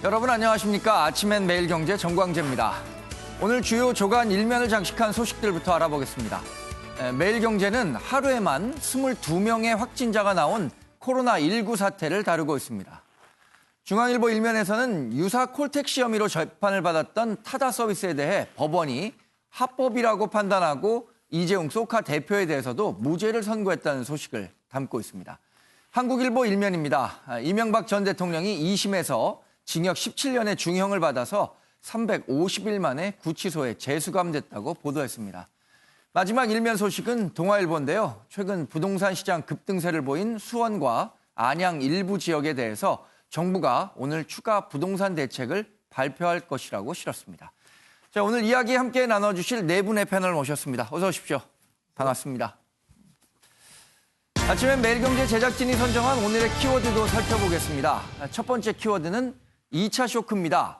여러분 안녕하십니까? 아침엔 매일경제 정광재입니다. 오늘 주요 조간 일면을 장식한 소식들부터 알아보겠습니다. 매일경제는 하루에만 22명의 확진자가 나온 코로나19 사태를 다루고 있습니다. 중앙일보 일면에서는 유사 콜택시 혐의로 재판을 받았던 타다 서비스에 대해 법원이 합법이라고 판단하고 이재용 소카 대표에 대해서도 무죄를 선고했다는 소식을 담고 있습니다. 한국일보 일면입니다. 이명박 전 대통령이 2심에서 징역 17년의 중형을 받아서 350일 만에 구치소에 재수감됐다고 보도했습니다. 마지막 일면 소식은 동아일보인데요. 최근 부동산 시장 급등세를 보인 수원과 안양 일부 지역에 대해서 정부가 오늘 추가 부동산 대책을 발표할 것이라고 실었습니다. 자, 오늘 이야기 함께 나눠주실 네 분의 패널 모셨습니다. 어서 오십시오. 반갑습니다. 아침엔 매일경제 제작진이 선정한 오늘의 키워드도 살펴보겠습니다. 첫 번째 키워드는 2차 쇼크입니다.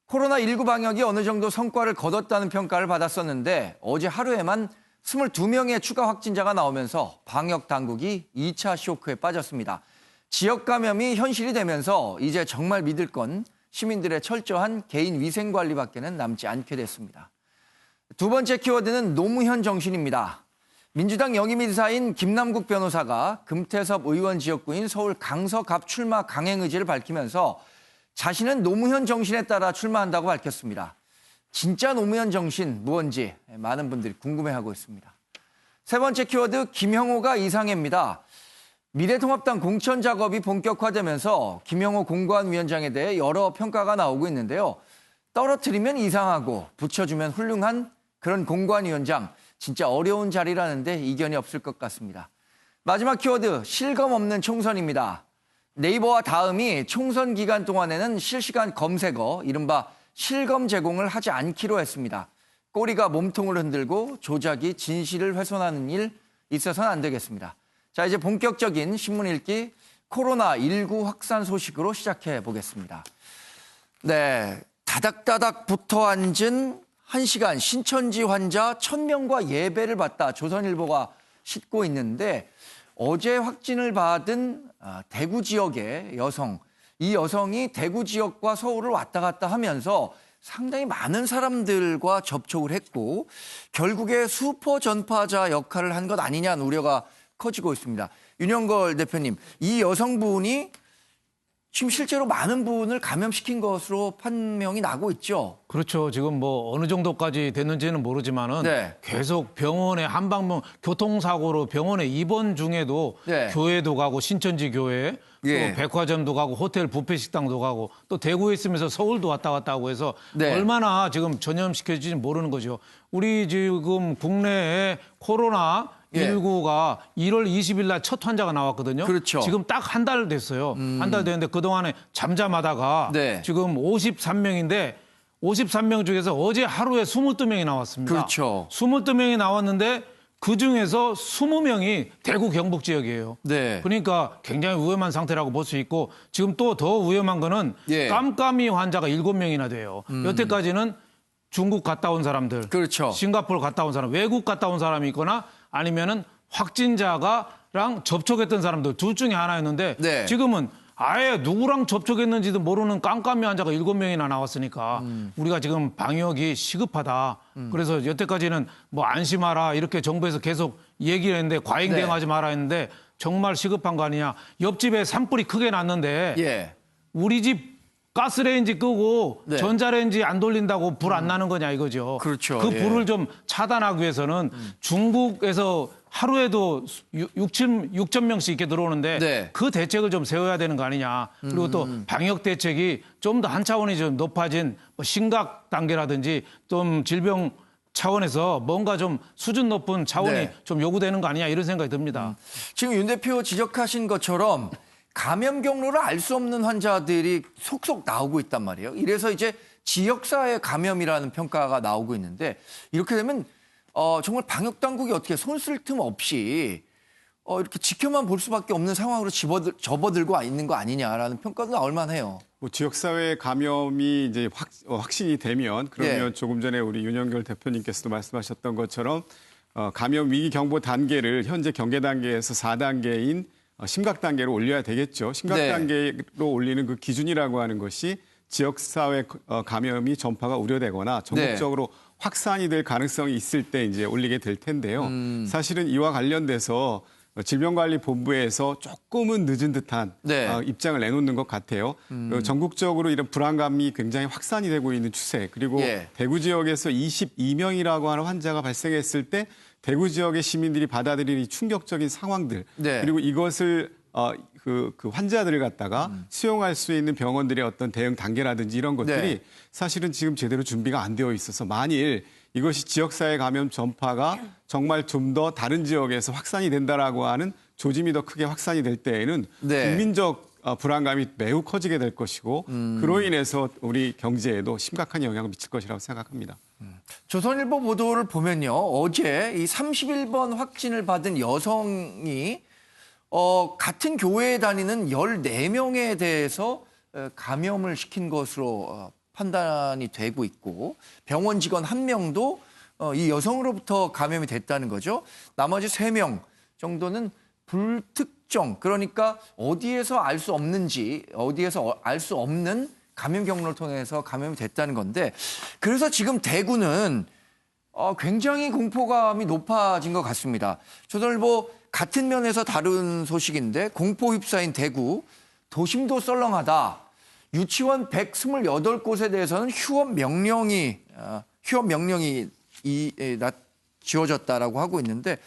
코로나19 방역이 어느 정도 성과를 거뒀다는 평가를 받았었는데 어제 하루에만 22명의 추가 확진자가 나오면서 방역 당국이 2차 쇼크에 빠졌습니다. 지역 감염이 현실이 되면서 이제 정말 믿을 건 시민들의 철저한 개인 위생 관리밖에는 남지 않게 됐습니다. 두 번째 키워드는 노무현 정신입니다. 민주당 영입인사인 김남국 변호사가 금태섭 의원 지역구인 서울 강서갑 출마 강행 의지를 밝히면서 자신은 노무현 정신에 따라 출마한다고 밝혔습니다. 진짜 노무현 정신 무언지 많은 분들이 궁금해하고 있습니다. 세 번째 키워드 김형호가 이상해입니다. 미래통합당 공천 작업이 본격화되면서 김형호 공관위원장에 대해 여러 평가가 나오고 있는데요. 떨어뜨리면 이상하고 붙여주면 훌륭한 그런 공관위원장, 진짜 어려운 자리라는데 이견이 없을 것 같습니다. 마지막 키워드 실검 없는 총선입니다. 네이버와 다음이 총선 기간 동안에는 실시간 검색어, 이른바 실검 제공을 하지 않기로 했습니다. 꼬리가 몸통을 흔들고 조작이 진실을 훼손하는 일 있어서는 안 되겠습니다. 자, 이제 본격적인 신문 읽기 코로나19 확산 소식으로 시작해 보겠습니다. 네, 다닥다닥 붙어 앉은 1시간 신천지 환자 1000명과 예배를 받다 조선일보가 싣고 있는데 어제 확진을 받은 대구 지역의 여성, 이 여성이 대구 지역과 서울을 왔다 갔다 하면서 상당히 많은 사람들과 접촉을 했고 결국에 수퍼 전파자 역할을 한 것 아니냐는 우려가 커지고 있습니다. 윤영걸 대표님, 이 여성분이 지금 실제로 많은 분을 감염시킨 것으로 판명이 나고 있죠. 그렇죠. 지금 뭐 어느 정도까지 됐는지는 모르지만은 네. 계속 병원에 한방병 교통사고로 병원에 입원 중에도 네. 교회도 가고 신천지 교회 예. 또 백화점도 가고 호텔 뷔페 식당도 가고 또 대구에 있으면서 서울도 왔다 갔다 하고 해서 네. 얼마나 지금 전염시켜질지 모르는 거죠. 우리 지금 국내에 코로나 19가 1월 20일 날 첫 환자가 나왔거든요. 그렇죠. 지금 딱 한 달 됐어요. 한 달 됐는데 그동안에 잠잠하다가 네. 지금 53명인데 53명 중에서 어제 하루에 22명이 나왔습니다. 그렇죠. 22명이 나왔는데 그중에서 20명이 대구 경북 지역이에요. 네. 그러니까 굉장히 위험한 상태라고 볼 수 있고 지금 또 더 위험한 거는 예. 깜깜이 환자가 7명이나 돼요. 여태까지는 중국 갔다 온 사람들, 그렇죠. 싱가포르 갔다 온 사람, 외국 갔다 온 사람이 있거나 아니면은 확진자가랑 접촉했던 사람들 둘 중에 하나였는데 네. 지금은 아예 누구랑 접촉했는지도 모르는 깜깜이 환자가 7명이나 나왔으니까 우리가 지금 방역이 시급하다. 그래서 여태까지는 뭐 안심하라 이렇게 정부에서 계속 얘기를 했는데 과잉 네. 대응하지 마라 했는데 정말 시급한 거 아니냐. 옆집에 산불이 크게 났는데 예. 우리 집 가스레인지 끄고 네. 전자레인지 안 돌린다고 불 안 나는 거냐 이거죠. 그렇죠. 그 예. 불을 좀 차단하기 위해서는 중국에서 하루에도 6천 명씩 이렇게 들어오는데 네. 그 대책을 좀 세워야 되는 거 아니냐. 그리고 또 방역 대책이 좀 더 한 차원이 좀 높아진 뭐 심각 단계라든지 좀 질병 차원에서 뭔가 좀 수준 높은 차원이 네. 좀 요구되는 거 아니냐 이런 생각이 듭니다. 지금 윤 대표 지적하신 것처럼 감염 경로를 알 수 없는 환자들이 속속 나오고 있단 말이에요. 이래서 이제 지역사회 감염이라는 평가가 나오고 있는데 이렇게 되면 정말 방역 당국이 어떻게 손 쓸 틈 없이 이렇게 지켜만 볼 수밖에 없는 상황으로 접어들고 있는 거 아니냐라는 평가도 나올 만해요. 뭐 지역사회 감염이 이제 확신이 되면 그러면 예. 조금 전에 우리 윤영결 대표님께서도 말씀하셨던 것처럼 감염 위기 경보 단계를 현재 경계 단계에서 4단계인 심각 단계로 올려야 되겠죠. 심각 네. 단계로 올리는 그 기준이라고 하는 것이 지역사회 감염이 전파가 우려되거나 전국적으로 확산이 될 가능성이 있을 때 이제 올리게 될 텐데요. 사실은 이와 관련돼서 질병관리본부에서 조금은 늦은 듯한 입장을 내놓는 것 같아요. 전국적으로 이런 불안감이 굉장히 확산이 되고 있는 추세. 그리고 대구 지역에서 22명이라고 하는 환자가 발생했을 때 대구 지역의 시민들이 받아들이는 이 충격적인 상황들. 그리고 이것을 그 환자들을 갖다가 수용할 수 있는 병원들의 어떤 대응 단계라든지 이런 것들이 사실은 지금 제대로 준비가 안 되어 있어서 만일 이것이 지역사회 감염 전파가 정말 좀 더 다른 지역에서 확산이 된다라고 하는 조짐이 더 크게 확산이 될 때에는 국민적 불안감이 매우 커지게 될 것이고 그로 인해서 우리 경제에도 심각한 영향을 미칠 것이라고 생각합니다. 조선일보 보도를 보면요. 어제 이 31번 확진을 받은 여성이 같은 교회에 다니는 14명에 대해서 감염을 시킨 것으로 판단이 되고 있고 병원 직원 1명도 이 여성으로부터 감염이 됐다는 거죠. 나머지 3명 정도는 불특정, 그러니까 어디에서 알 수 없는지, 어디에서 알 수 없는 감염 경로를 통해서 감염이 됐다는 건데, 그래서 지금 대구는 굉장히 공포감이 높아진 것 같습니다. 조선일보 같은 면에서 다른 소식인데 공포 휩싸인 대구, 도심도 썰렁하다. 유치원 128곳에 대해서는 휴업 명령이 지어졌다라고 하고 있는데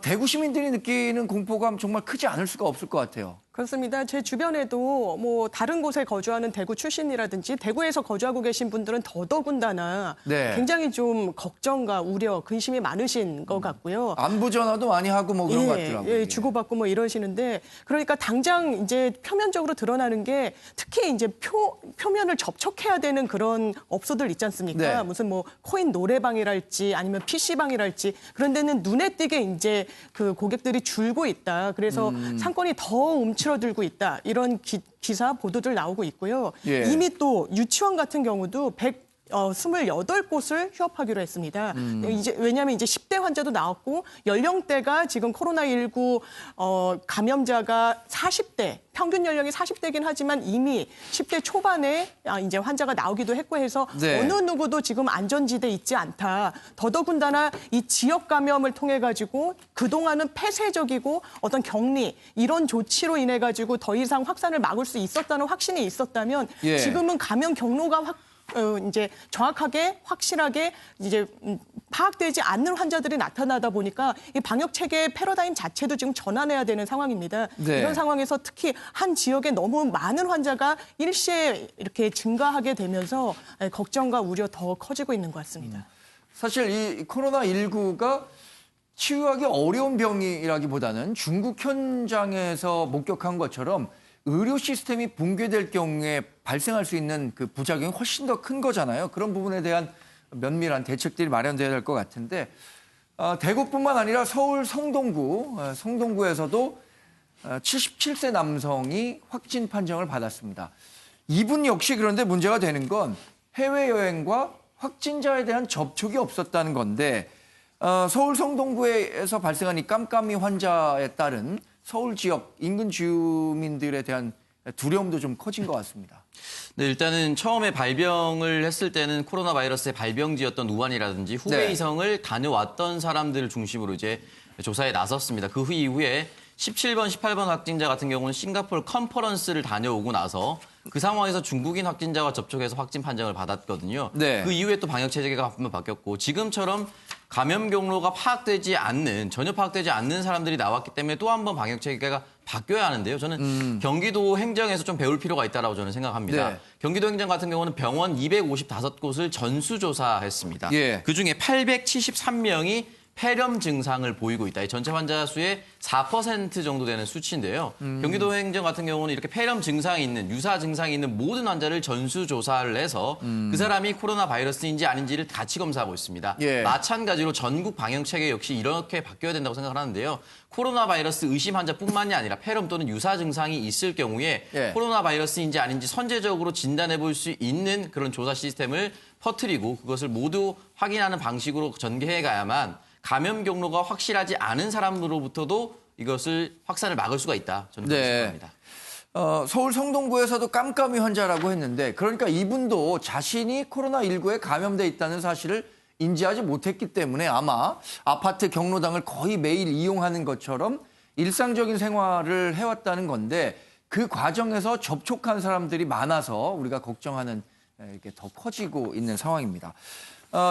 대구 시민들이 느끼는 공포감 정말 크지 않을 수가 없을 것 같아요. 그렇습니다. 제 주변에도 뭐 다른 곳에 거주하는 대구 출신이라든지 대구에서 거주하고 계신 분들은 더더군다나 굉장히 좀 걱정과 우려, 근심이 많으신 것 같고요. 안부 전화도 많이 하고 뭐 그런 것 같더라고요. 예, 주고받고 뭐 이러시는데 그러니까 당장 이제 표면적으로 드러나는 게 특히 이제 표면을 접촉해야 되는 그런 업소들 있지 않습니까? 무슨 뭐 코인 노래방이랄지 아니면 PC방이랄지 그런 데는 눈에 띄게 이제 그 고객들이 줄고 있다. 그래서 상권이 더 움츠러들고 있다. 이런 기사 보도들 나오고 있고요. 이미 또 유치원 같은 경우도 28곳을 휴업하기로 했습니다. 왜냐하면 이제 10대 환자도 나왔고 연령대가 지금 코로나19 감염자가 40대, 평균 연령이 40대긴 하지만 이미 10대 초반에 이제 환자가 나오기도 했고 해서 어느 누구도 지금 안전지대에 있지 않다. 더더군다나 이 지역 감염을 통해 가지고 그동안은 폐쇄적이고 어떤 격리 이런 조치로 인해 가지고 더 이상 확산을 막을 수 있었다는 확신이 있었다면 지금은 감염 경로가 이제 정확하게 확실하게 이제 파악되지 않는 환자들이 나타나다 보니까 이 방역 체계의 패러다임 자체도 지금 전환해야 되는 상황입니다. 이런 상황에서 특히 한 지역에 너무 많은 환자가 일시에 이렇게 증가하게 되면서 걱정과 우려 더 커지고 있는 것 같습니다. 사실 이 코로나19가 치유하기 어려운 병이라기보다는 중국 현장에서 목격한 것처럼 의료 시스템이 붕괴될 경우에 발생할 수 있는 그 부작용이 훨씬 더 큰 거잖아요. 그런 부분에 대한 면밀한 대책들이 마련돼야 될 것 같은데 대구뿐만 아니라 서울 성동구에서도 77세 남성이 확진 판정을 받았습니다. 이분 역시 그런데 문제가 되는 건 해외여행과 확진자에 대한 접촉이 없었다는 건데 서울 성동구에서 발생한 이 깜깜이 환자에 따른 서울 지역 인근 주민들에 대한 두려움도 좀 커진 것 같습니다. 네, 일단은 처음에 발병을 했을 때는 코로나 바이러스의 발병지였던 우한이라든지 후베이 성을 다녀왔던 사람들을 중심으로 이제 조사에 나섰습니다. 그 이후에 17번, 18번 확진자 같은 경우는 싱가포르 컨퍼런스를 다녀오고 나서 그 상황에서 중국인 확진자와 접촉해서 확진 판정을 받았거든요. 그 이후에 또 방역 체제가 한번 바뀌었고 지금처럼 감염 경로가 전혀 파악되지 않는 사람들이 나왔기 때문에 또 한 번 방역 체계가 바뀌어야 하는데요. 저는 경기도 행정에서 좀 배울 필요가 있다고 저는 생각합니다. 경기도 행정 같은 경우는 병원 255곳을 전수조사했습니다. 그중에 873명이 폐렴 증상을 보이고 있다. 이 전체 환자 수의 4% 정도 되는 수치인데요. 경기도 행정 같은 경우는 이렇게 폐렴 증상이 있는, 유사 증상이 있는 모든 환자를 전수조사를 해서 그 사람이 코로나 바이러스인지 아닌지를 같이 검사하고 있습니다. 마찬가지로 전국 방역 체계 역시 이렇게 바뀌어야 된다고 생각하는데요. 코로나 바이러스 의심 환자뿐만이 아니라 폐렴 또는 유사 증상이 있을 경우에 코로나 바이러스인지 아닌지 선제적으로 진단해 볼 수 있는 그런 조사 시스템을 퍼뜨리고 그것을 모두 확인하는 방식으로 전개해 가야만 감염 경로가 확실하지 않은 사람으로부터도 이것을 확산을 막을 수가 있다. 저는 그렇게 생각합니다. 서울 성동구에서도 깜깜이 환자라고 했는데 그러니까 이분도 자신이 코로나19에 감염돼 있다는 사실을 인지하지 못했기 때문에 아마 아파트 경로당을 거의 매일 이용하는 것처럼 일상적인 생활을 해왔다는 건데 그 과정에서 접촉한 사람들이 많아서 우리가 걱정하는 이렇게 더 커지고 있는 상황입니다.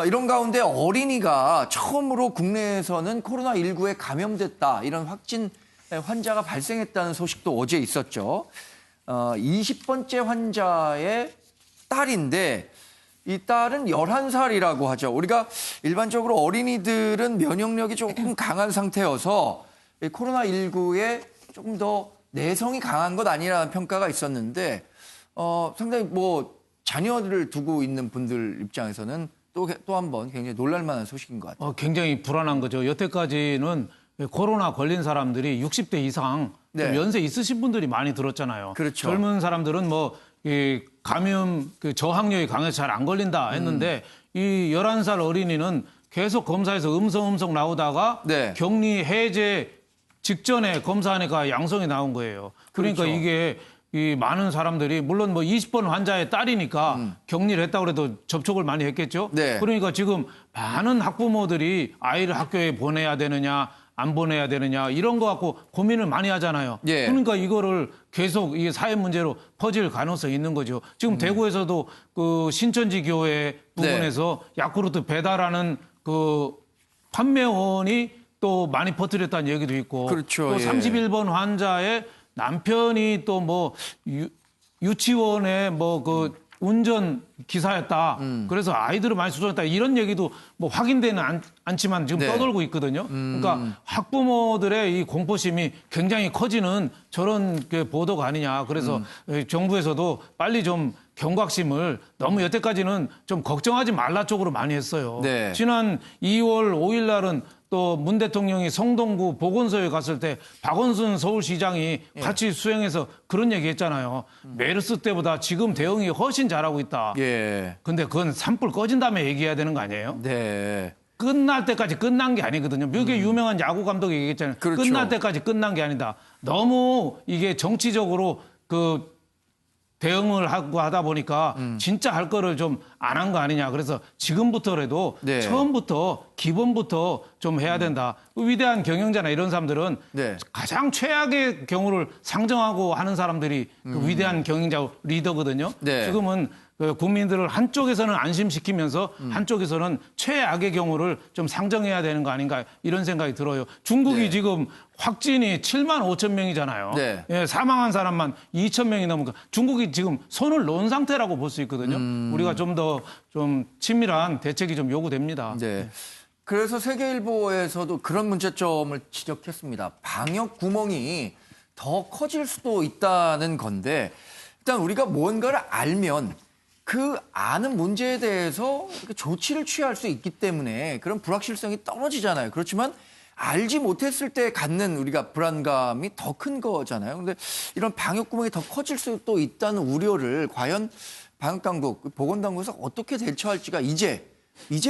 이런 가운데 어린이가 처음으로 국내에서는 코로나19에 감염됐다 이런 확진 환자가 발생했다는 소식도 어제 있었죠. 20번째 환자의 딸인데 이 딸은 11살이라고 하죠. 우리가 일반적으로 어린이들은 면역력이 조금 강한 상태여서 코로나19에 조금 더 내성이 강한 것 아니라는 평가가 있었는데 상당히 뭐 자녀를 두고 있는 분들 입장에서는 또 한 번 굉장히 놀랄 만한 소식인 것 같아요. 굉장히 불안한 거죠. 여태까지는 코로나 걸린 사람들이 60대 이상 네. 좀 연세 있으신 분들이 많이 들었잖아요. 그렇죠. 젊은 사람들은 이 감염 저항력이 강해서 잘 안 걸린다 했는데 이 11살 어린이는 계속 검사에서 음성 나오다가 네. 격리 해제 직전에 검사하니까 양성이 나온 거예요. 그러니까 그렇죠. 이게 이 많은 사람들이 물론 20번 환자의 딸이니까 격리를 했다고 해도 접촉을 많이 했겠죠. 네. 그러니까 지금 많은 학부모들이 아이를 학교에 보내야 되느냐 안 보내야 되느냐 이런 거 갖고 고민을 많이 하잖아요. 예. 그러니까 이거를 계속 이게 사회 문제로 퍼질 가능성이 있는 거죠. 지금 대구에서도 그 신천지 교회 부분에서 야쿠르트 배달하는 그 판매원이 또 많이 퍼뜨렸다는 얘기도 있고 그렇죠. 또 예. 31번 환자의 남편이 또 유치원에 그 운전 기사였다. 그래서 아이들을 많이 수정했다. 이런 얘기도 확인되는 않지만 지금 네. 떠돌고 있거든요. 그러니까 학부모들의 이 공포심이 굉장히 커지는 저런 보도가 아니냐. 그래서 정부에서도 빨리 좀 경각심을 너무 여태까지는 좀 걱정하지 말라 쪽으로 많이 했어요. 네. 지난 2월 5일 날은 또 문 대통령이 성동구 보건소에 갔을 때 박원순 서울시장이 같이 수행해서 그런 얘기 했잖아요. 메르스 때보다 지금 대응이 훨씬 잘하고 있다. 예. 근데 그건 산불 꺼진 다음에 얘기해야 되는 거 아니에요? 네. 끝날 때까지 끝난 게 아니거든요. 미국의 유명한 야구 감독이 얘기했잖아요. 그렇죠. 끝날 때까지 끝난 게 아니다. 너무 이게 정치적으로 대응을 하고 하다 보니까 진짜 할 거를 좀 안 한 거 아니냐. 그래서 지금부터라도 네. 처음부터 기본부터 좀 해야 된다. 위대한 경영자나 이런 사람들은 네. 가장 최악의 경우를 상정하고 하는 사람들이 그 위대한 경영자 리더거든요. 네. 지금은 국민들을 한쪽에서는 안심시키면서 한쪽에서는 최악의 경우를 좀 상정해야 되는 거 아닌가 이런 생각이 들어요. 중국이 네. 지금 확진이 7만 5천 명이잖아요. 네. 예, 사망한 사람만 2천 명이 넘으니까 중국이 지금 손을 놓은 상태라고 볼 수 있거든요. 우리가 좀 더 좀 친밀한 대책이 좀 요구됩니다. 네. 그래서 세계일보에서도 그런 문제점을 지적했습니다. 방역 구멍이 더 커질 수도 있다는 건데 일단 우리가 뭔가를 알면 그 아는 문제에 대해서 조치를 취할 수 있기 때문에 그런 불확실성이 떨어지잖아요. 그렇지만 알지 못했을 때 갖는 우리가 불안감이 더 큰 거잖아요. 근데 이런 방역 구멍이 더 커질 수도 있다는 우려를 과연 방역당국, 보건당국에서 어떻게 대처할지가 이제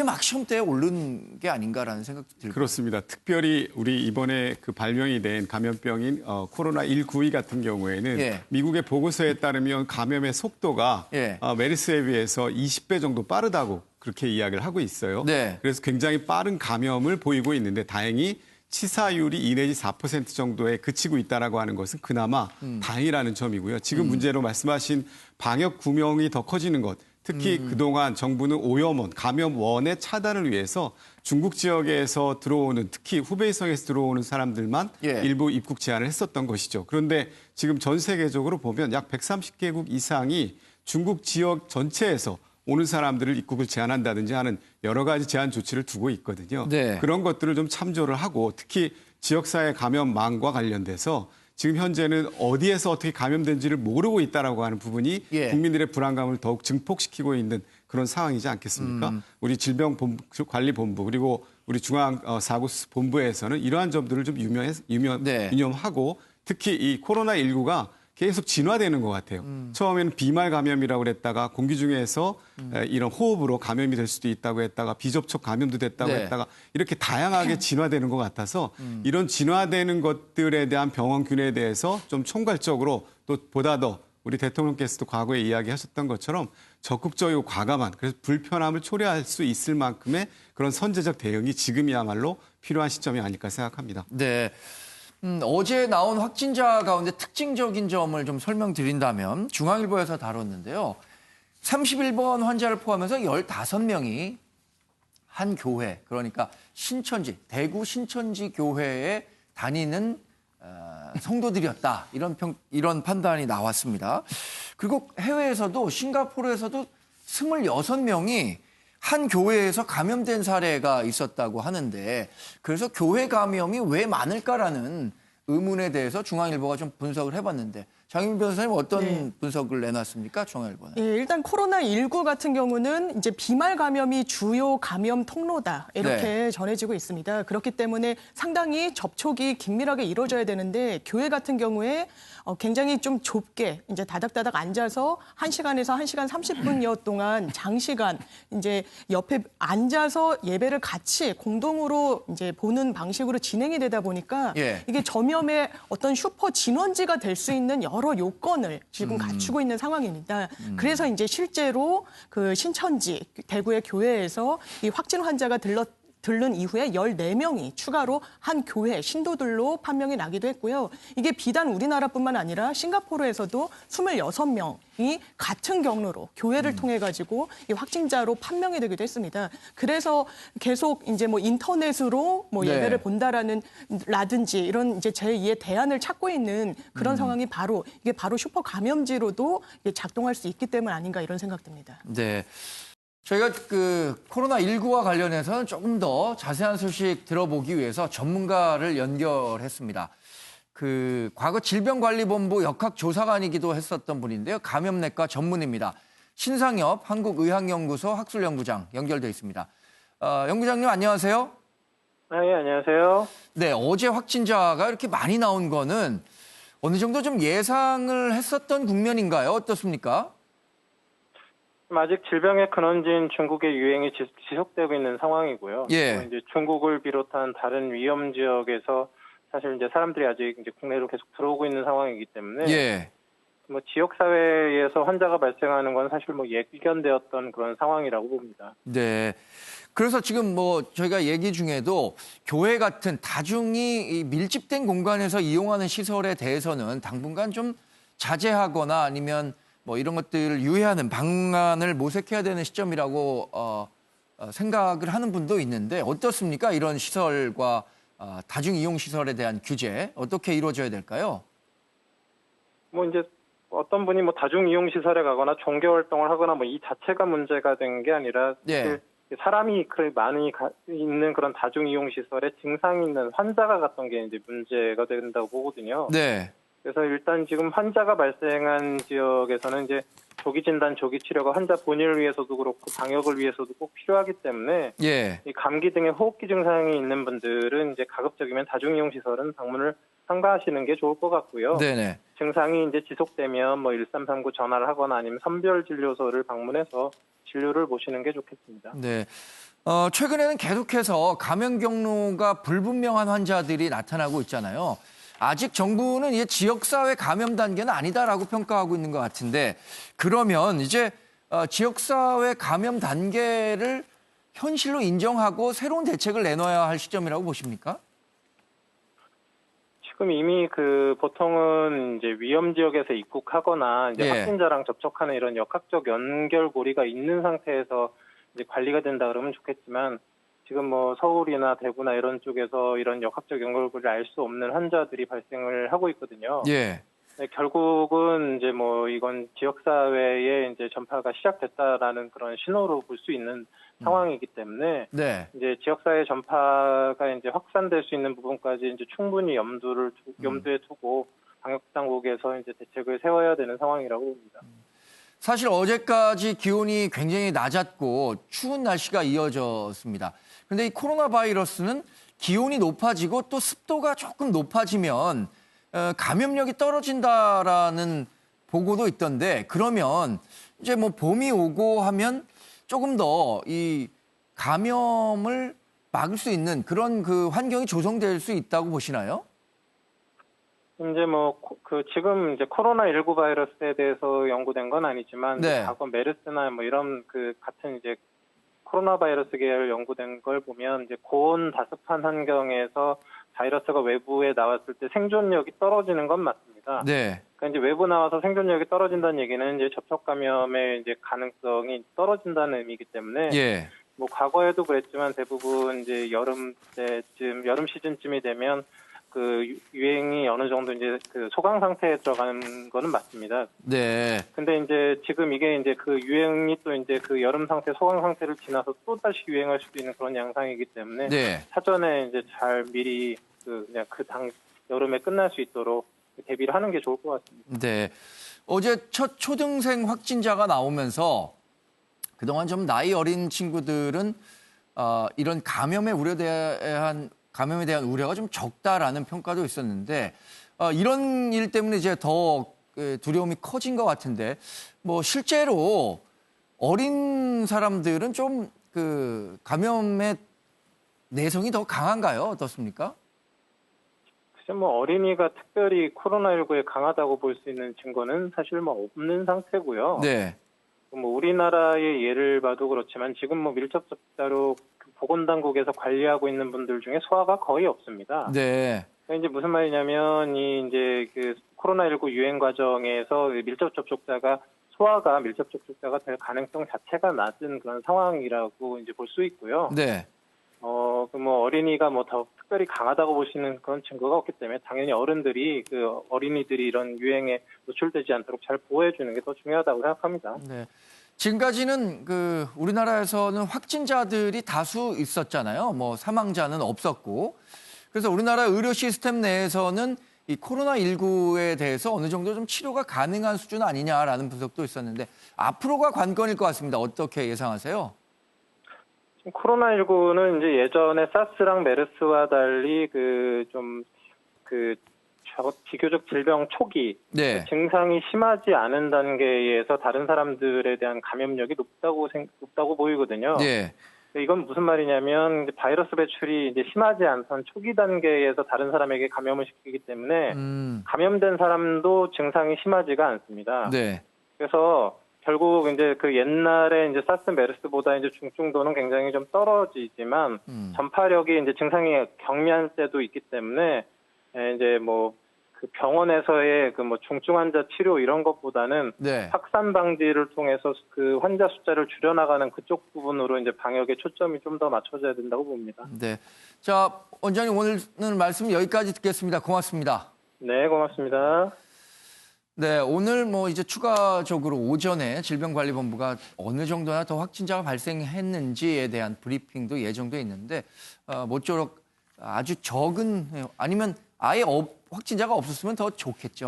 막 시험대에 오른 게 아닌가라는 생각도 들고. 그렇습니다. 특별히 우리 이번에 그 발명이 된 감염병인 코로나19 같은 경우에는 예. 미국의 보고서에 따르면 감염의 속도가 예. 메르스에 비해서 20배 정도 빠르다고 그렇게 이야기를 하고 있어요. 네. 그래서 굉장히 빠른 감염을 보이고 있는데 다행히 치사율이 2 내지 4% 정도에 그치고 있다라고 하는 것은 그나마 다행이라는 점이고요. 지금 문제로 말씀하신 방역 구멍이 더 커지는 것, 특히 그동안 정부는 오염원, 감염원의 차단을 위해서 중국 지역에서 들어오는 특히 후베이성에서 들어오는 사람들만 예. 일부 입국 제한을 했었던 것이죠. 그런데 지금 전 세계적으로 보면 약 130개국 이상이 중국 지역 전체에서 오는 사람들을 입국을 제한한다든지 하는 여러 가지 제한 조치를 두고 있거든요. 네. 그런 것들을 좀 참조를 하고 특히 지역사회 감염망과 관련돼서 지금 현재는 어디에서 어떻게 감염된지를 모르고 있다라고 하는 부분이 예. 국민들의 불안감을 더욱 증폭시키고 있는 그런 상황이지 않겠습니까? 우리 질병관리본부 그리고 우리 중앙사고본부에서는 이러한 점들을 좀 네. 유념하고 특히 이 코로나19가 계속 진화되는 것 같아요. 처음에는 비말 감염이라고 그랬다가 공기 중에서 이런 호흡으로 감염이 될 수도 있다고 했다가 비접촉 감염도 됐다고 네. 했다가 이렇게 다양하게 진화되는 것 같아서 이런 진화되는 것들에 대한 병원균에 대해서 좀 총괄적으로 또 보다 더 우리 대통령께서도 과거에 이야기하셨던 것처럼 적극적이고 과감한 그래서 불편함을 초래할 수 있을 만큼의 그런 선제적 대응이 지금이야말로 필요한 시점이 아닐까 생각합니다. 네. 어제 나온 확진자 가운데 특징적인 점을 좀 설명드린다면 중앙일보에서 다뤘는데요. 31번 환자를 포함해서 15명이 한 교회, 그러니까 신천지, 대구 신천지 교회에 다니는 성도들이었다. 이런 판단이 나왔습니다. 그리고 해외에서도 싱가포르에서도 26명이 한 교회에서 감염된 사례가 있었다고 하는데 그래서 교회 감염이 왜 많을까라는 의문에 대해서 중앙일보가 좀 분석을 해봤는데 장윤 변호사님 어떤 분석을 내놨습니까? 중앙일보는. 예, 일단 코로나19 같은 경우는 이제 비말 감염이 주요 감염 통로다 이렇게 전해지고 있습니다. 그렇기 때문에 상당히 접촉이 긴밀하게 이루어져야 되는데 교회 같은 경우에 굉장히 좀 좁게 이제 다닥다닥 앉아서 1시간에서 1시간 30분여 동안 장시간 이제 옆에 앉아서 예배를 같이 공동으로 이제 보는 방식으로 진행이 되다 보니까 예. 이게 전염의 어떤 슈퍼 진원지가 될 수 있는 여러 요건을 지금 갖추고 있는 상황입니다. 그래서 이제 실제로 그 신천지 대구의 교회에서 이 확진 환자가 들른 이후에 14명이 추가로 한 교회 신도들로 판명이 나기도 했고요. 이게 비단 우리나라뿐만 아니라 싱가포르에서도 26명이 같은 경로로 교회를 통해 가지고 이 확진자로 판명이 되기도 했습니다. 그래서 계속 이제 뭐 인터넷으로 뭐 네. 예배를 본다라든지 이런 이제 제2의 대안을 찾고 있는 그런 상황이 이게 바로 슈퍼 감염지로도 작동할 수 있기 때문 아닌가 이런 생각됩니다. 네. 저희가 그 코로나19와 관련해서는 조금 더 자세한 소식 들어보기 위해서 전문가를 연결했습니다. 그 과거 질병관리본부 역학조사관이기도 했었던 분인데요. 감염내과 전문입니다. 신상엽 한국의학연구소 학술연구장 연결돼 있습니다. 연구장님 안녕하세요. 예, 안녕하세요. 네, 어제 확진자가 이렇게 많이 나온 거는 어느 정도 좀 예상을 했었던 국면인가요? 어떻습니까? 아직 질병의 근원지인 중국의 유행이 지속되고 있는 상황이고요. 예. 또 이제 중국을 비롯한 다른 위험 지역에서 사실 이제 사람들이 아직 이제 국내로 계속 들어오고 있는 상황이기 때문에 예. 뭐 지역 사회에서 환자가 발생하는 건 사실 뭐 예견되었던 그런 상황이라고 봅니다. 네. 그래서 지금 뭐 저희가 얘기 중에도 교회 같은 다중이 밀집된 공간에서 이용하는 시설에 대해서는 당분간 좀 자제하거나 아니면 뭐 이런 것들을 유의하는 방안을 모색해야 되는 시점이라고 생각을 하는 분도 있는데 어떻습니까? 이런 시설과 다중 이용 시설에 대한 규제 어떻게 이루어져야 될까요? 뭐 이제 어떤 분이 뭐 다중 이용 시설에 가거나 종교 활동을 하거나 뭐 이 자체가 문제가 된 게 아니라 예. 사람이 많이 있는 그런 다중 이용 시설에 증상이 있는 환자가 갔던 게 이제 문제가 된다고 보거든요. 네. 그래서 일단 지금 환자가 발생한 지역에서는 이제 조기 진단, 조기 치료가 환자 본인을 위해서도 그렇고 방역을 위해서도 꼭 필요하기 때문에 예. 이 감기 등의 호흡기 증상이 있는 분들은 이제 가급적이면 다중이용 시설은 방문을 삼가하시는 게 좋을 것 같고요. 네네. 증상이 이제 지속되면 뭐 1339 전화를 하거나 아니면 선별진료소를 방문해서 진료를 보시는 게 좋겠습니다. 네. 최근에는 계속해서 감염 경로가 불분명한 환자들이 나타나고 있잖아요. 아직 정부는 이제 지역사회 감염 단계는 아니다라고 평가하고 있는 것 같은데 그러면 이제 지역사회 감염 단계를 현실로 인정하고 새로운 대책을 내놔야 할 시점이라고 보십니까? 지금 이미 보통은 이제 위험 지역에서 입국하거나 이제 예. 확진자랑 접촉하는 이런 역학적 연결고리가 있는 상태에서 이제 관리가 된다 그러면 좋겠지만 지금 뭐 서울이나 대구나 이런 쪽에서 이런 역학적 연결고리를 알 수 없는 환자들이 발생을 하고 있거든요. 예. 네, 결국은 이제 뭐 이건 지역사회에 이제 전파가 시작됐다라는 그런 신호로 볼 수 있는 상황이기 때문에 네. 이제 지역사회 전파가 이제 확산될 수 있는 부분까지 이제 충분히 염두에 두고 방역당국에서 이제 대책을 세워야 되는 상황이라고 봅니다. 사실 어제까지 기온이 굉장히 낮았고 추운 날씨가 이어졌습니다. 그런데 이 코로나 바이러스는 기온이 높아지고 또 습도가 조금 높아지면 감염력이 떨어진다라는 보고도 있던데 그러면 이제 뭐 봄이 오고 하면 조금 더 이 감염을 막을 수 있는 그런 그 환경이 조성될 수 있다고 보시나요? 이제 뭐 지금 이제 코로나19 바이러스에 대해서 연구된 건 아니지만 네. 과거 메르스나 뭐 이런 그 같은 이제 코로나 바이러스 계열 연구된 걸 보면 이제 고온 다습한 환경에서 바이러스가 외부에 나왔을 때 생존력이 떨어지는 건 맞습니다. 네. 그러니까 이제 외부 나와서 생존력이 떨어진다는 얘기는 이제 접촉 감염의 이제 가능성이 떨어진다는 의미이기 때문에 예. 뭐 과거에도 그랬지만 대부분 이제 여름 시즌쯤이 되면 그 유행이 어느 정도 이제 그 소강 상태에 들어가는 거는 맞습니다. 네. 근데 이제 지금 이게 이제 그 유행이 또 이제 그 여름 상태, 소강 상태를 지나서 또 다시 유행할 수도 있는 그런 양상이기 때문에 네. 사전에 이제 잘 미리 그냥 여름에 끝날 수 있도록 대비를 하는 게 좋을 것 같습니다. 네. 어제 첫 초등생 확진자가 나오면서 그동안 좀 나이 어린 친구들은 이런 감염에 대한 우려가 좀 적다라는 평가도 있었는데 이런 일 때문에 이제 더 두려움이 커진 것 같은데 뭐 실제로 어린 사람들은 좀 그 감염의 내성이 더 강한가요? 어떻습니까? 글쎄 뭐 어린이가 특별히 코로나19에 강하다고 볼 수 있는 증거는 사실 뭐 없는 상태고요. 네. 뭐 우리나라의 예를 봐도 그렇지만 지금 뭐 밀접 접자로 보건당국에서 관리하고 있는 분들 중에 소아가 거의 없습니다. 네. 이제 무슨 말이냐면 이 이제 그 코로나19 유행 과정에서 밀접 접촉자가 소아가 밀접 접촉자가 될 가능성 자체가 낮은 그런 상황이라고 이제 볼 수 있고요. 네. 뭐 어린이가 뭐 더 특별히 강하다고 보시는 그런 증거가 없기 때문에 당연히 어른들이 그 어린이들이 이런 유행에 노출되지 않도록 잘 보호해 주는 게 더 중요하다고 생각합니다. 네. 지금까지는 그 우리나라에서는 확진자들이 다수 있었잖아요. 뭐 사망자는 없었고. 그래서 우리나라 의료 시스템 내에서는 이 코로나19에 대해서 어느 정도 좀 치료가 가능한 수준 아니냐라는 분석도 있었는데 앞으로가 관건일 것 같습니다. 어떻게 예상하세요? 코로나19는 이제 예전에 사스랑 메르스와 달리 비교적 질병 초기 네. 증상이 심하지 않은 단계에서 다른 사람들에 대한 감염력이 높다고 보이거든요. 네. 이건 무슨 말이냐면 이제 바이러스 배출이 이제 심하지 않던 초기 단계에서 다른 사람에게 감염을 시키기 때문에 감염된 사람도 증상이 심하지가 않습니다. 네. 그래서 결국 이제 그 옛날에 이제 사스 메르스보다 이제 중증도는 굉장히 좀 떨어지지만 전파력이 이제 증상이 경미한 때도 있기 때문에 이제 뭐 그 병원에서의 그 뭐 중증 환자 치료 이런 것보다는 네. 확산 방지를 통해서 그 환자 숫자를 줄여나가는 그쪽 부분으로 이제 방역에 초점이 좀 더 맞춰져야 된다고 봅니다. 네. 자, 원장님 오늘 말씀 여기까지 듣겠습니다. 고맙습니다. 네, 고맙습니다. 네, 오늘 뭐 이제 추가적으로 오전에 질병관리본부가 어느 정도나 더 확진자가 발생했는지에 대한 브리핑도 예정돼 있는데 모쪼록 아주 적은 아니면 아예 확진자가 없었으면 더 좋겠죠.